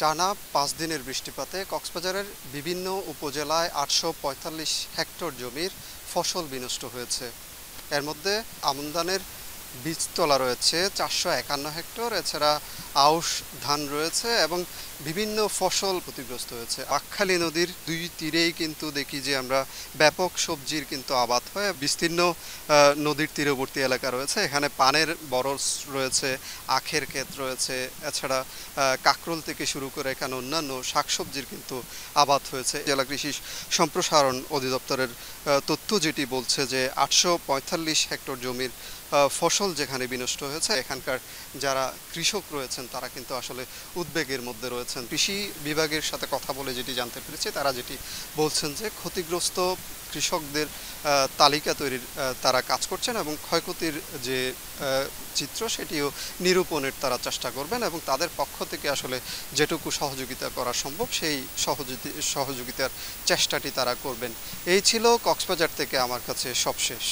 টানা ৫ দিনের বৃষ্টিপাতে কক্সবাজারের বিভিন্ন উপজেলায় ৮৪৫ হেক্টর জমির ফসল বিনষ্ট হয়েছে। এর মধ্যে আমন ধানের বীজতলা রয়েছে ৪৫১ হেক্টর, এছাড়া আউশ ধান রয়েছে এবং বিভিন্ন ফসল ক্ষতিগ্রস্ত হয়েছে। বাঁকখালী নদীর দুই তীরেই কিন্তু দেখি যে আমরা ব্যাপক সবজির কিন্তু আবাদ হয়। বিস্তীর্ণ নদীর তীরবর্তী এলাকা রয়েছে, এখানে পানের বরজ রয়েছে, আখের ক্ষেত রয়েছে, এছাড়া কাকরোল থেকে শুরু করে এখানে অন্যান্য শাকসবজির কিন্তু আবাদ হয়েছে। জেলা কৃষি সম্প্রসারণ অধিদপ্তরের তথ্য যেটি বলছে যে ৮৪৫ হেক্টর জমির ফসল যেখানে বিনষ্ট হয়েছে, এখানকার যারা কৃষক রয়েছেন তারা কিন্তু আসলে উদ্বেগের মধ্যে রয়েছেন। কৃষি বিভাগের সাথে কথা বলে যেটি জানতে পেরেছি, তারা যেটি বলছেন যে ক্ষতিগ্রস্ত কৃষকদের তালিকা তৈরির তারা কাজ করছেন এবং ক্ষয়ক্ষতির যে চিত্র সেটিও নিরূপণের তারা চেষ্টা করবেন এবং তাদের পক্ষ থেকে আসলে যেটুকু সহযোগিতা করা সম্ভব সেই সহযোগিতার চেষ্টাটি তারা করবেন। এই ছিল কক্সবাজার থেকে আমার কাছে সবশেষ।